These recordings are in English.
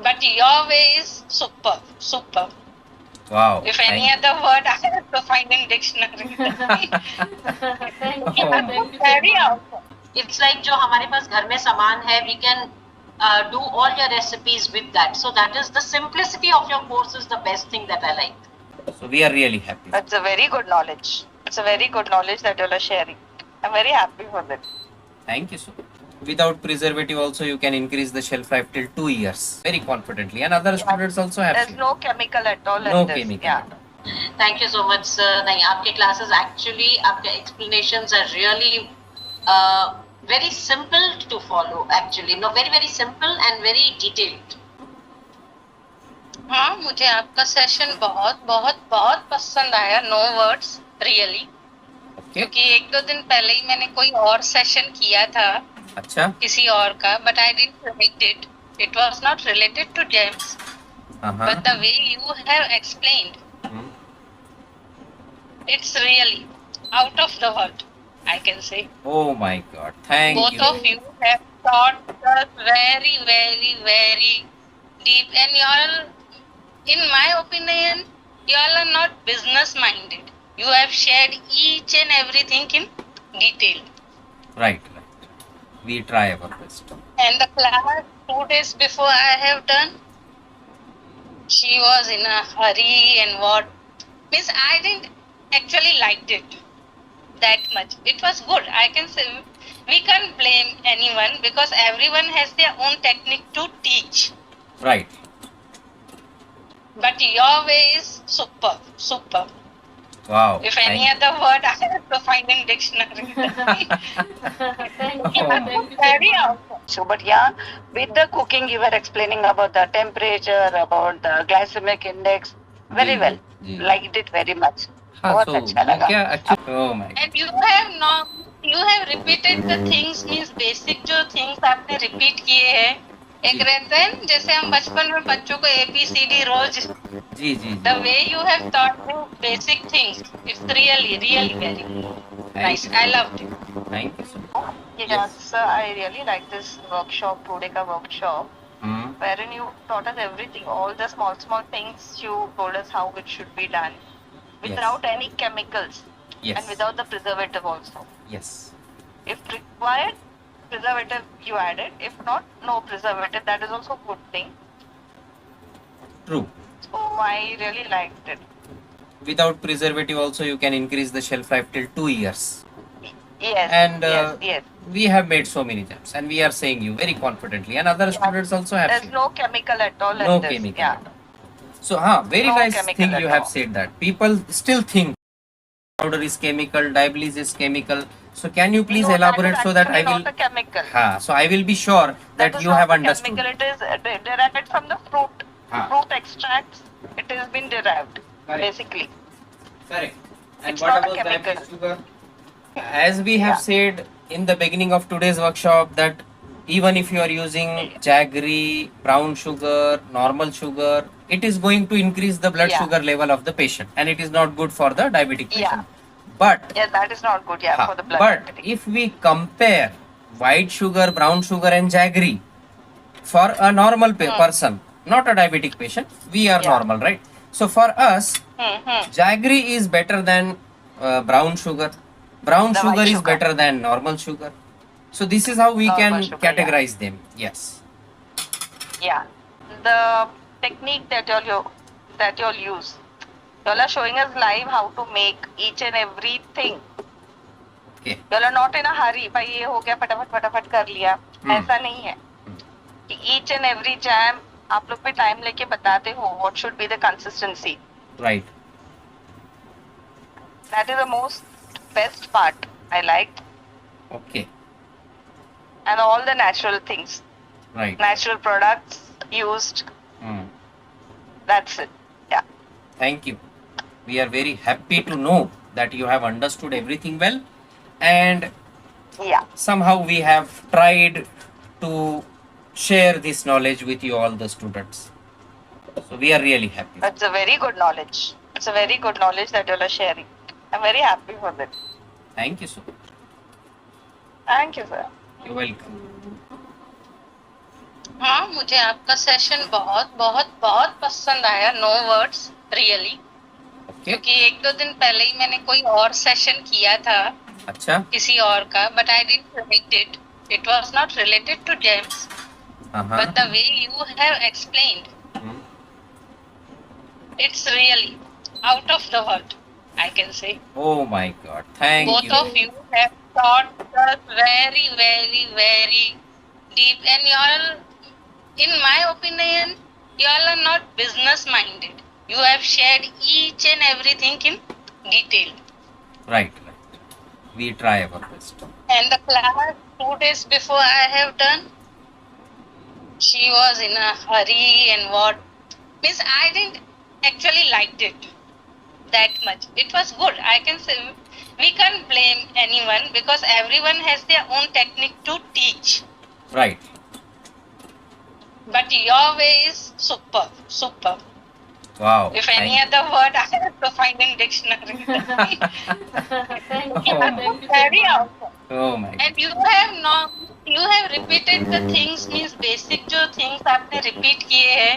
But your way is superb, superb. Wow. If any other word I have to find in dictionary. Thank you. Oh. Thank you so Very much. awesome. It's like जो हमारे पास घर में सामान है, we can do all your recipes with that. So that is the simplicity of your course is the best thing that I like. So we are really happy. That's a very good knowledge. It's a very good knowledge that you all are sharing. I'm very happy for that. Thank you so much. Without preservative also you can increase the shelf life till 2 years very confidently, and other students also have There's seen. no chemical at all No in this. chemical Yeah. at all. Thank you so much, sir. नहीं, आपके classes actually, आपके explanations are really very simple to follow. Actually, no, very very simple and very detailed. हाँ, मुझे आपका session बहुत बहुत बहुत पसंद आया. No words really. Okay. क्योंकि 1-2 दिन पहले ही मैंने कोई और सेशन किया था अच्छा. किसी और का, but I didn't relate it. It was not related to James, but the way you have explained, it's really out of the world, I can say. Oh my God. Thank Both you. of you have taught us very, very, very deep, and y'all, in my opinion, y'all are not business minded. You have shared each and everything in detail. Right. We try our best. And the class 2 days before I have done, she was in a hurry and what. Means I didn't actually liked it that much. It was good. I can say we can't blame anyone because everyone has their own technique to teach. Right. But your way is superb, superb. Wow. If any other word I have to find in dictionary. Thank you. Thank you so Very much. awesome. So, but yeah, with the cooking, you were explaining about the temperature, about the glycemic index. Very जी, well. जी. Liked it very much. हाँ, बहुत so अच्छा लगा. क्या actually, oh my God. And you have repeated the things, means basic जो things आपने repeat किए हैं. एक जी. रहता है न, जैसे हम बचपन में बच्चों को ABCD रोज. जी जी. The way you have taught me basic things, it's really, really very nice. I loved it. Thank you so much. Yes, sir, I really like this workshop, today ka workshop, Hmm. wherein you taught us everything, all the small, small things you told us how it should be done, without any chemicals Yes. and without the preservative also. Yes. If required, preservative you added. If not, no preservative. That is also a good thing. True. So I really liked it. Without preservative also you can increase the shelf life till 2 years. Yes. And yes. we have made so many jams, and we are saying you very confidently, and other students also have There's seen. no chemical at all No in this. chemical Yeah. at all. So, very No nice chemical thing at you have all. said that. People still think powder is chemical, Diabetes is chemical. So, can you please No, elaborate that is so that I actually will? not a chemical. So I will be sure that is you not have a understood. chemical. It is derived from the fruit. Ha. Fruit extracts. It has been derived. Correct. Basically. Correct. And It's what not a about chemical. diabetes sugar? As we have Yeah. said in the beginning of today's workshop, that even if you are using jaggery, brown sugar, normal sugar, it is going to increase the blood Yeah. sugar level of the patient, and it is not good for the diabetic patient. Yeah. But Yeah, that is not good. Yeah, for the blood. but quantity. if we compare white sugar, brown sugar, and jaggery for a normal person, not a diabetic patient, we are Yeah. normal, right? So for us, Mm-hmm. jaggery is better than brown sugar. Brown The sugar white is sugar. better than normal sugar. So this is how we Normal can sugar, categorize them. Yes. Yeah. The technique that y'all use. Y'all are showing us live how to make each and everything. Okay. Y'all are not in a hurry. भाई ये हो गया फटाफट फटाफट कर लिया. ऐसा नहीं है. कि each and every jam आप लोग भी time लेके बताते हो what should be the consistency. Right. That is the most best part I liked. Okay. And all the natural things, Right. natural products used. Mm. That's it. Yeah. Thank you. We are very happy to know that you have understood everything well, and Yeah. somehow we have tried to share this knowledge with you all the students. So we are really happy. It's a very good knowledge. It's a very good knowledge that y'all are sharing. I'm very happy for that. Thank you so much. Thank you, sir. You're welcome. हाँ, मुझे आपका session बहुत बहुत बहुत पसंद आया, no words really. Okay, क्योंकि एक दो दिन पहले ही मैंने कोई और सेशन किया था अच्छा, किसी और का, but I didn't like it. It was not related to James, हाँ हाँ, but the way you have explained, hmm, it's really out of the world, I can say. oh my God, thank Both you. of you have taught us very, very, very deep, and y'all, in my opinion, y'all are not business minded. You have shared each and everything in detail. Right, right. We try our best. And the class 2 days before I have done, she was in a hurry and what means I didn't actually liked it that much. It was good. I can say we can't blame anyone because everyone has their own technique to teach. Right. But your way is superb, superb. Wow. If any other word I have to find in dictionary. Thank you. Oh. Thank you Very so much. awesome. Oh my God. And you have repeated the things means basic जो things आपने repeat किए हैं.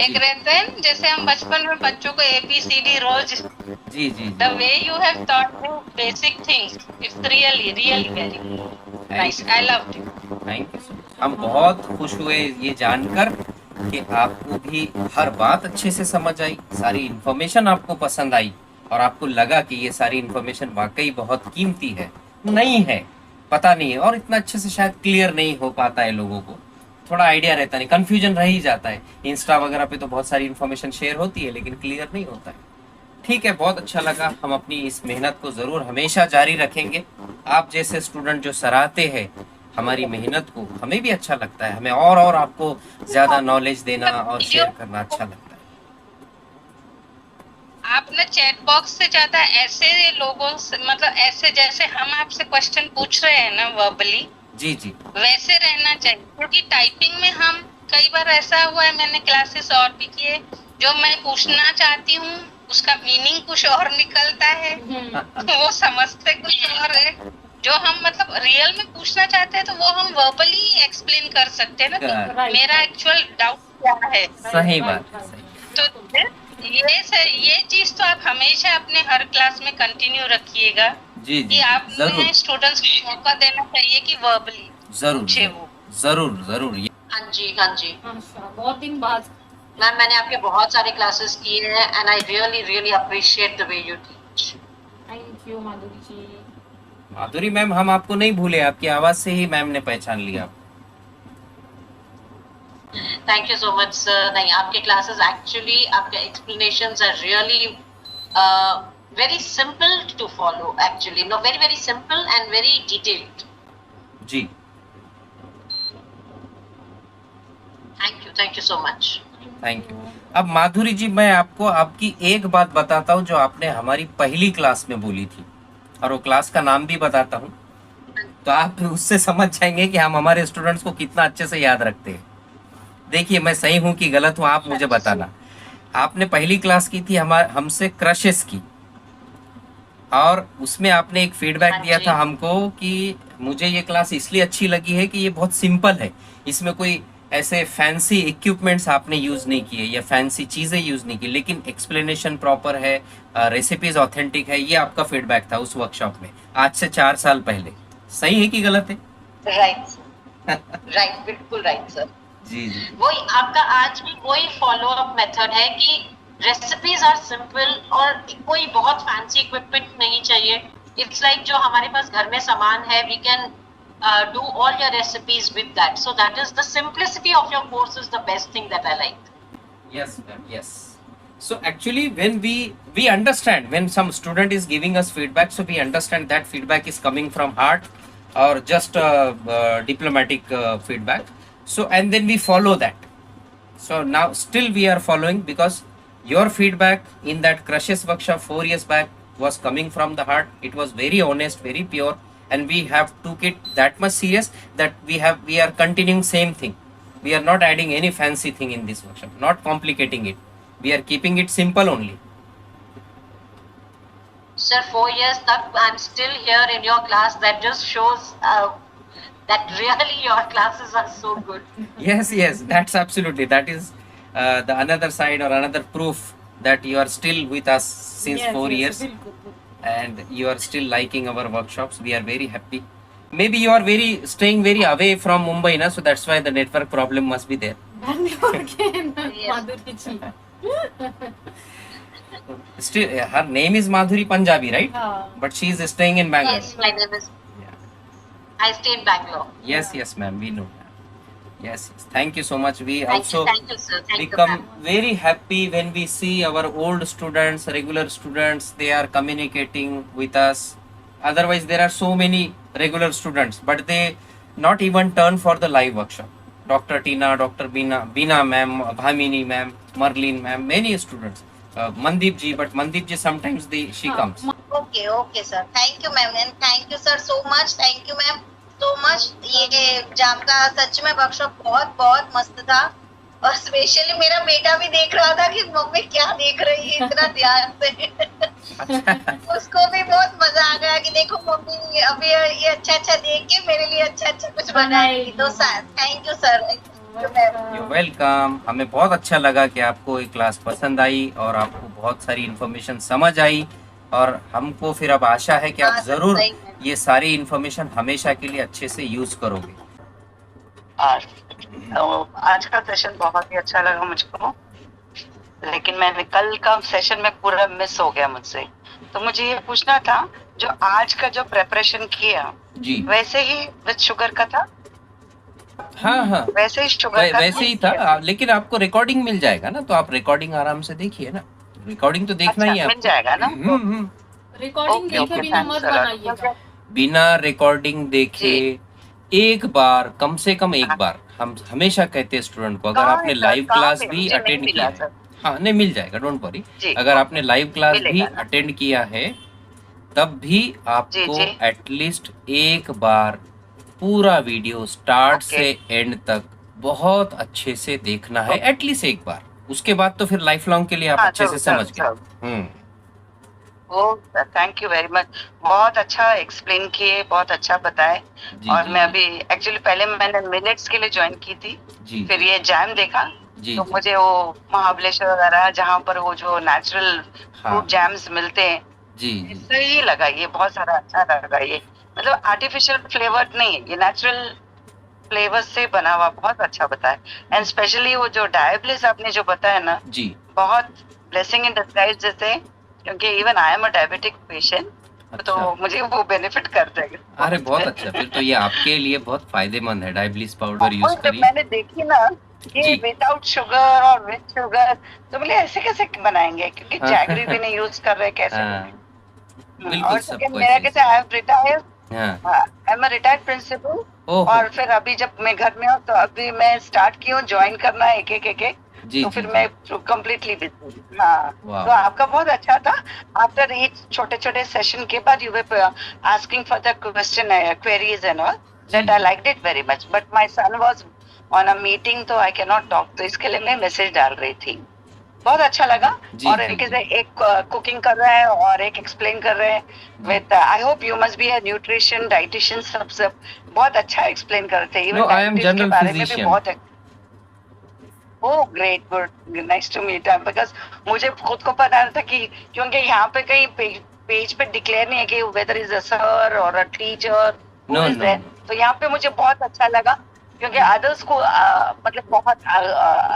एक रहते हैं जैसे हम बचपन में बच्चों को ABCD रोज, जी जी the जी, way you have taught me basic things, it's really really very nice. I loved it. Thank you so much. हम बहुत खुश हुए ये जानकर कि आपको भी हर बात अच्छे से समझ आई, सारी इन्फॉर्मेशन आपको पसंद आई और आपको लगा कि ये सारी इन्फॉर्मेशन वाकई बहुत कीमती है, नहीं है, पता नहीं है और इतना अच्छे से शायद क्लियर नहीं हो पाता है लोगों को, थोड़ा आइडिया रहता नहीं, कंफ्यूजन रह ही जाता है। इंस्टा वगैरह पे तो बहुत सारी इन्फॉर्मेशन शेयर होती है लेकिन क्लियर नहीं होता है। ठीक है, बहुत अच्छा लगा। हम अपनी इस मेहनत को ज़रूर हमेशा जारी रखेंगे। आप जैसे स्टूडेंट जो सराहते हैं हमारी मेहनत को, हमें भी अच्छा लगता है, हमें और आपको ज़्यादा नॉलेज देना और शेयर करना अच्छा लगता है। आप ना चैट बॉक्स से ज्यादा ऐसे लोगों से, मतलब ऐसे जैसे हम आपसे क्वेश्चन पूछ रहे हैं ना वर्बली, जी जी, वैसे रहना चाहिए। क्योंकि टाइपिंग में हम कई बार ऐसा हुआ है, मैंने क्लासेस और भी किए, जो मैं पूछना चाहती हूँ उसका मीनिंग कुछ और निकलता है, वो समझते कुछ और है। जो हम मतलब रियल में पूछना चाहते हैं तो वो हम वर्बली एक्सप्लेन कर सकते हैं ना। तो Right. मेरा एक्चुअल डाउट क्या है, सही बात है, सही। तो ये चीज तो आप हमेशा अपने हर क्लास में कंटिन्यू रखिएगा जी कि जी, आपने जरूर स्टूडेंट्स को मौका देना चाहिए कि वर्बली जरूर पूछे वो। जरूर जरूर। हाँ जी, हाँ जी अच्छा, बहुत दिन बाद। मैम, मैंने आपके बहुत सारे क्लासेस किए हैं and I really really appreciate the way you teach. Thank you Madhuri ji. Madhuri ma'am, हम आपको नहीं भूले, आपकी आवाज से ही मैम ने पहचान लिया। Thank you so much sir. नहीं, आपके क्लासेस एक्चुअली, आपके explanations are really very simple to follow, actually no, very very simple and very detailed. जी, thank you so much. Thank you. अब माधुरी जी, मैं आपको आपकी एक बात बताता हूँ जो आपने हमारी पहली क्लास में बोली थी, और वो क्लास का नाम भी बताता हूँ, तो आप उससे समझ जाएंगे कि हम हमारे स्टूडेंट्स को कितना अच्छे से याद रखते हैं। देखिए, मैं सही हूँ कि गलत हूँ, आप मुझे बताना। आपने पहली क्लास की थी हमसे क्रशेस की, और उसमें आपने एक फीडबैक दिया था हमको कि मुझे ये क्लास इसलिए अच्छी लगी है कि ये बहुत सिंपल है, इसमें कोई ऐसे फैंसी इक्विपमेंट्स आपने यूज नहीं किए या फैंसी चीजें यूज नहीं की, लेकिन एक्सप्लेनेशन प्रॉपर है, रेसिपीज ऑथेंटिक है। ये आपका फीडबैक था उस वर्कशॉप में, आज से 4 साल पहले। सही है कि गलत है? राइट राइट, बिल्कुल राइट सर। जी जी, वही आपका आज भी वही फॉलो अप मेथड है कि रेसिपीज आर सिंपल और कोई बहुत फैंसी इक्विपमेंट नहीं चाहिए। इट्स लाइक जो हमारे पास घर में सामान है, we can do all your recipes with that. So that is the simplicity of your course is the best thing that I like. yes ma'am, yes. So actually when we understand when some student is giving us feedback, so we understand that feedback is coming from heart or just diplomatic feedback. So and then we follow that. So now still we are following because your feedback in that crushes workshop 4 years back was coming from the heart. It was very honest, very pure, and we have took it that much serious that we are continuing same thing. We are not adding any fancy thing in this workshop, not complicating it. We are keeping it simple only. Sir, 4 years tak I'm still here in your class. That just shows that really your classes are so good. Yes, that's absolutely. That is the another side or another proof that you are still with us since 4 years, बिल्कुल. and you are still liking our workshops. We are very happy. Maybe you are staying very away from Mumbai, na, so that's why the network problem must be there. Bangalore के ना Yes. Madhuri ji. Still, her name is Madhuri Punjabi, right? हाँ. But she is staying in Bangalore. Yes, my name is. Yeah. I stay in Bangalore. Yes, ma'am. We know. Yes. Thank you so much. We Thank also you, sir. Thank you, become ma'am. very happy when we see our old students, regular students, they are communicating with us. Otherwise, there are so many regular students, but they not even turn for the live workshop. Dr. Tina, Dr. Beena ma'am, Bhamini ma'am, Marlene ma'am, many students. Mandeep ji, but Mandeep ji sometimes she comes. Okay sir, thank you ma'am, and thank you sir so much, thank you ma'am so much. ये जाम का सच में workshop बहुत बहुत मस्त था, और specially मेरा बेटा भी देख रहा था कि मम्मी क्या देख रही है इतना ध्यान से. उसको भी बहुत मजा आ गया कि देखो मम्मी अभी ये अच्छा देख के मेरे लिए अच्छा कुछ बनाएगी. तो thank you sir. You welcome. हमें बहुत अच्छा लगा कि आपको ये क्लास पसंद आई और आपको बहुत सारी इन्फॉर्मेशन समझ आई, और हमको फिर अब आशा है कि आप जरूर ये सारी इन्फॉर्मेशन हमेशा के लिए अच्छे से यूज करोगे. तो आज का सेशन बहुत ही अच्छा लगा मुझको, लेकिन मैंने कल का सेशन में पूरा मिस हो गया मुझसे. तो मुझे ये पूछना था, जो आज का जो प्रेपरेशन किया जी वैसे ही विद शुगर का था? हाँ वैसे ही शुगर का वैसे ही था, लेकिन आपको रिकॉर्डिंग मिल जाएगा ना, तो आप रिकॉर्डिंग आराम से देखिए ना. रिकॉर्डिंग तो देखना ही है मिल जाएगा ना? रिकॉर्डिंग ओके, देखे ओके, बिना मत thanks a lot. बनाइएगा. बिना रिकॉर्डिंग देखे एक बार, कम से कम एक बार, हम हमेशा कहते हैं स्टूडेंट को, अगर आपने लाइव क्लास भी अटेंड किया है, हाँ नहीं मिल जाएगा, डोंट वरी. अगर आपने लाइव क्लास भी अटेंड किया है तब भी आपको एटलीस्ट एक बार पूरा वीडियो स्टार्ट से एंड तक बहुत अच्छे से देखना है, एटलीस्ट एक बार. उसके बाद तो फिर लाइफ लॉन्ग के लिए आप अच्छे से समझ गए. Thank you very much. बहुत अच्छा एक्सप्लेन किए, बहुत अच्छा बताए. और मैं अभी एक्चुअली पहले मैंने मिलेट्स के लिए ज्वाइन की थी, फिर ये जैम देखा, तो मुझे वो महाबलेश्वर वगैरह जहाँ पर वो जो नेचुरल फ्रूट जैम्स मिलते हैं, सही लगा. ये बहुत सारा अच्छा लगा. ये मतलब आर्टिफिशियल फ्लेवर नहीं है, ये नेचुरल फ्लेवर से बना हुआ, बहुत अच्छा बताया. एंड स्पेशली वो जो डायबिटीज आपने जो बताया ना, बहुत ब्लेसिंग इन डिस्गाइज जैसे, क्योंकि even I am a diabetic patient, तो मुझे वो बेनिफिट कर देगा. अरे बहुत अच्छा, फिर तो ये आपके लिए बहुत फायदेमंद है. डायबिटीज पाउडर यूज करिए. मैंने देखी ना कि विदाउट शुगर और विद शुगर, तो बोले ऐसे कैसे बनाएंगे, क्योंकि जैगरी भी नहीं यूज कर रहे, कैसे. बिल्कुल सबको मेरा कैसे, I am retired, I am a retired principal, और फिर अभी जब मैं घर में हूँ तो अभी मैं स्टार्ट की हूँ ज्वाइन करना एक एक, तो फिर मैं कम्प्लीटली बिजी. हाँ, तो आपका बहुत अच्छा था. आफ्टर ईच छोटे छोटे सेशन के बाद you were asking for the question queries and all, that I liked it very much. But my son was on a meeting, तो आई कैन नॉट टॉक, तो इसके लिए मैं मैसेज डाल रही थी. बहुत अच्छा लगा. और एक कुकिंग कर रहे हैं और एक एक्सप्लेन कर रहे हैं with, I hope you must be a nutrition dietitian. सब बहुत अच्छा एक्सप्लेन करते हैं. इवन डायबिटीज के बारे में भी बहुत. Oh, great, good, nice to meet you. Because मुझे खुद को पता था कि, क्योंकि यहाँ पे कहीं पेज पे डिक्लेयर नहीं है कि whether is a sir or a teacher, who is there. तो यहाँ पे मुझे बहुत अच्छा लगा, क्योंकि others को मतलब बहुत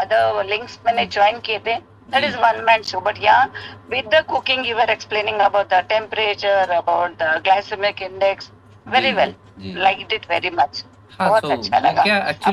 other links मैंने join किए थे. That is one man show. But यहाँ with the cooking you were explaining about the temperature, about the glycemic index, very well. Liked it very much. बहुत अच्छा लगा.